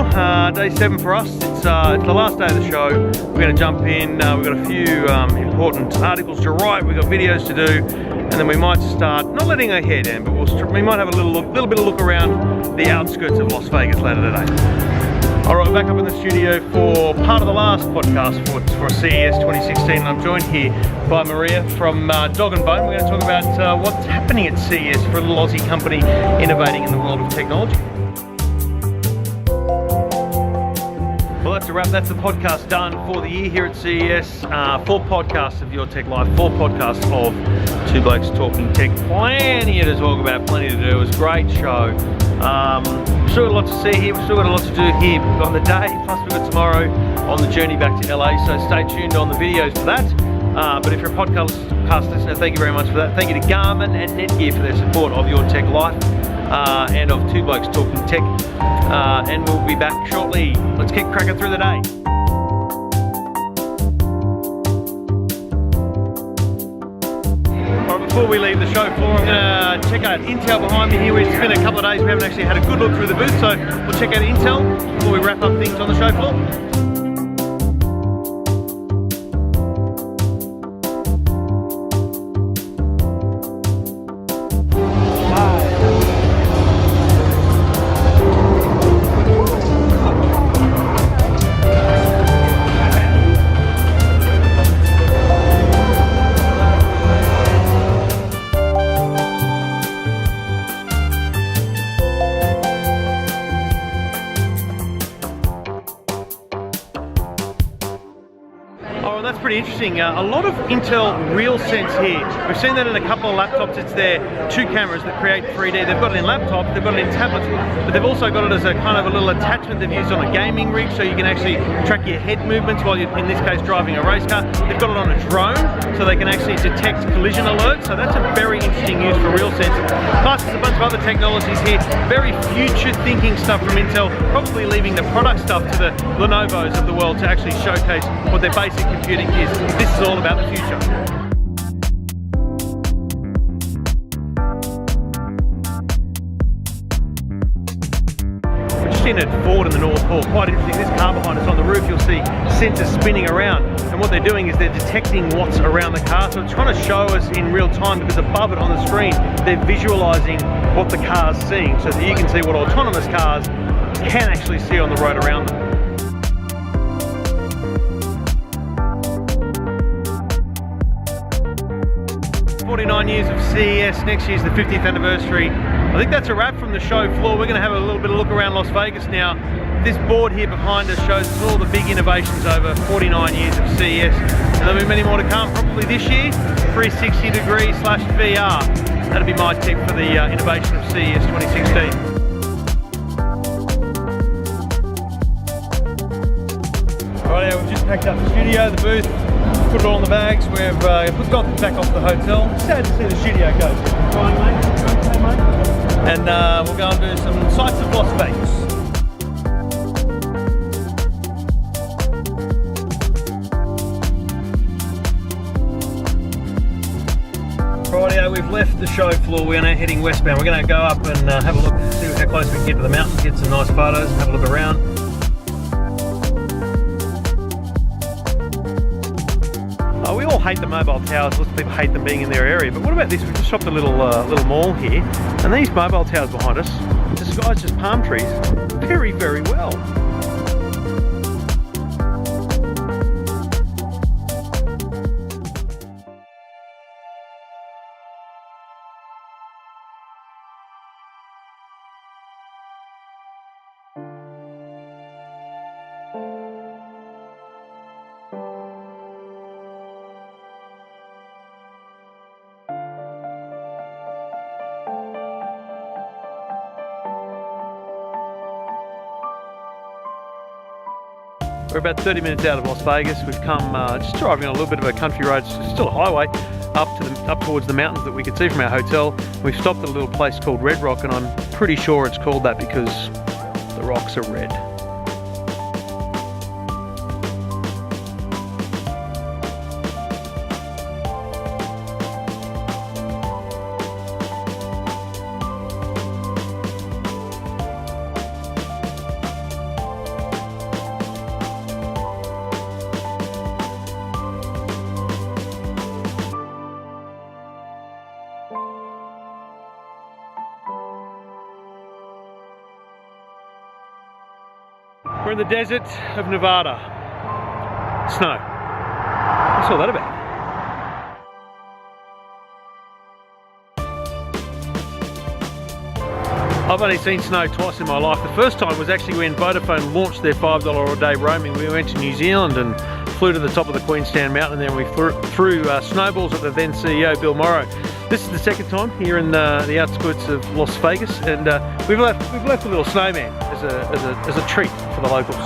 4, day 7 for us. It's the last day of the show. We're going to jump in. We've got a few important articles to write. We've got videos to do, and then we might start not letting our hair down, but we might have a little bit of look around the outskirts of Las Vegas later today. All right, we're back up in the studio for part of the last podcast for CES 2016. And I'm joined here by Maria from Dog and Bone. We're going to talk about what's happening at CES for a little Aussie company innovating in the world of technology. Well, that's a wrap. That's the podcast done for the year here at CES. 4 podcasts of Your Tech Life, 4 podcasts of Two Blokes Talking Tech. Plenty to talk about, plenty to do. It was a great show. We've still got a lot to see here, we've still got a lot to do here on the day, plus we've got tomorrow on the journey back to LA, so stay tuned on the videos for that. But if you're a podcast listener, thank you very much for that. Thank you to Garmin and Netgear for their support of Your Tech Life and of Two Blokes Talking Tech. And we'll be back shortly. Let's keep cracking through the day. Before we leave the show floor, I'm going to check out Intel behind me here. It's been a couple of days, we haven't actually had a good look through the booth, so we'll check out Intel before we wrap up things on the show floor. That's pretty interesting. A lot of Intel RealSense here. We've seen that in a couple of laptops. It's their 2 cameras that create 3D. They've got it in laptops, they've got it in tablets, but they've also got it as a kind of a little attachment they've used on a gaming rig, so you can actually track your head movements while you're, in this case, driving a race car. They've got it on a drone, so they can actually detect collision alerts. So that's a very interesting use for RealSense. Plus, there's a bunch of other technologies here. Very future-thinking stuff from Intel, probably leaving the product stuff to the Lenovo's of the world to actually showcase what their basic computing is. This is all about the future. We're just in at Ford in the North Hall. Quite interesting. This car behind us on the roof, you'll see sensors spinning around. And what they're doing is they're detecting what's around the car. So it's trying to show us in real time, because above it on the screen, they're visualizing what the car's seeing, so that you can see what autonomous cars can actually see on the road around them. 49 years of CES, next year's the 50th anniversary. I think that's a wrap from the show floor. We're going to have a little bit of look around Las Vegas now. This board here behind us shows us all the big innovations over 49 years of CES. And there'll be many more to come, probably this year, 360-degree/VR. That'll be my tip for the innovation of CES 2016. Right, we've just packed up the studio, the booth, put it all in the bags. We've got back off the hotel. Sad to see the studio go. Fine, mate. Okay, mate. And we'll go and do some sights of Las Vegas. Rightio, we've left the show floor. We're now heading westbound. We're going to go up and have a look, see how close we can get to the mountains, get some nice photos, and have a look around. We all hate the mobile towers. Lots of people hate them being in their area. But what about this? We've just shopped a little mall here, and these mobile towers behind us, disguised as palm trees, very, very well. We're about 30 minutes out of Las Vegas. We've come just driving on a little bit of a country road, still a highway, up towards the mountains that we could see from our hotel. We've stopped at a little place called Red Rock, and I'm pretty sure it's called that because the rocks are red. We're in the desert of Nevada. Snow. What's all that about? I've only seen snow twice in my life. The first time was actually when Vodafone launched their $5 a day roaming. We went to New Zealand and flew to the top of the Queenstown Mountain, and then we threw snowballs at the then CEO Bill Morrow. This is the second time here in the outskirts of Las Vegas, and we've left a little snowman as a treat for the locals.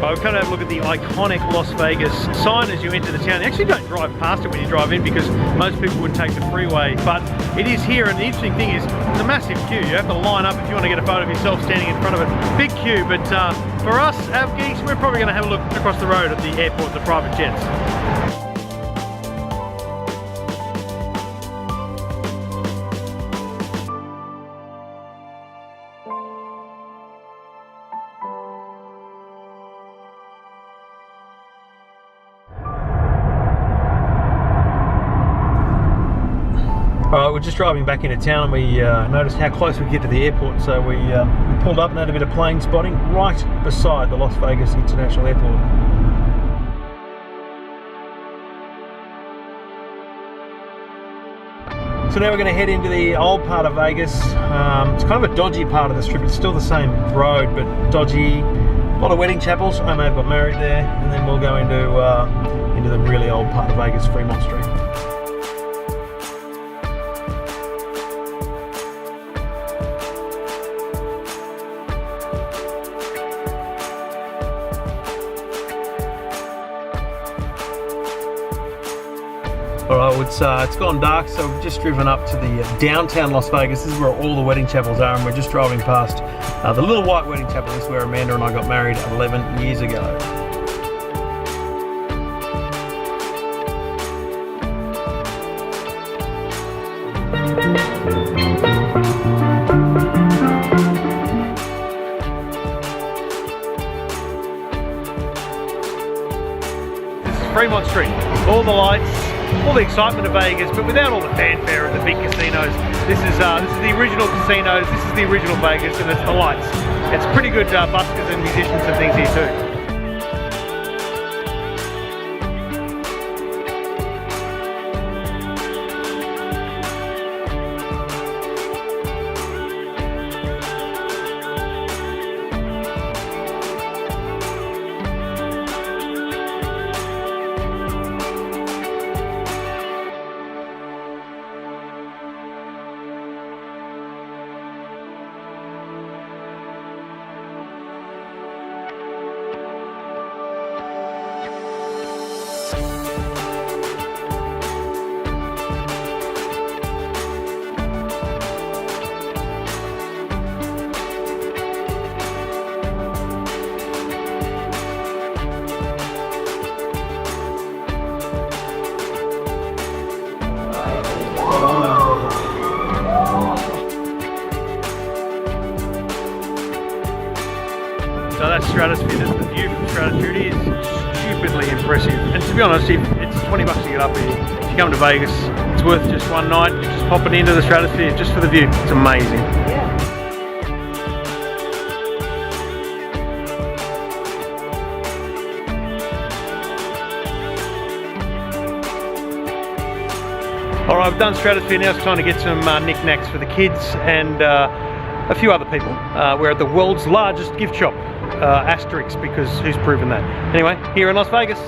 We've come to have a look at the iconic Las Vegas sign as you enter the town. You actually don't drive past it when you drive in because most people would take the freeway, but it is here, and the interesting thing is it's a massive queue. You have to line up if you want to get a photo of yourself standing in front of it. Big queue, but for us, our geeks, we're probably going to have a look across the road at the airport, the private jets. Alright, we're just driving back into town and we noticed how close we get to the airport, so we pulled up and had a bit of plane spotting right beside the Las Vegas International Airport. So now we're going to head into the old part of Vegas. It's kind of a dodgy part of the strip. It's still the same road, but dodgy. A lot of wedding chapels. I may have got married there, and then we'll go into the really old part of Vegas, Freemont Street. Alright, it's gone dark, so we've just driven up to the downtown Las Vegas. This is where all the wedding chapels are, and we're just driving past the little white wedding chapel. This is where Amanda and I got married 11 years ago. This is Freemont Street. All the lights, all the excitement of Vegas, but without all the fanfare and the big casinos. This is the original casinos, this is the original Vegas, and it's the lights. It's pretty good buskers and musicians and things here too. So that's Stratosphere, that's the view from Stratosphere. It is stupidly impressive. And to be honest, it's 20 bucks to get up here. If you come to Vegas, it's worth just one night. You're just popping into the Stratosphere just for the view. It's amazing. Alright, I've done Stratosphere, now it's time to get some knickknacks for the kids and a few other people. We're at the world's largest gift shop, asterisk, because who's proven that? Anyway, here in Las Vegas.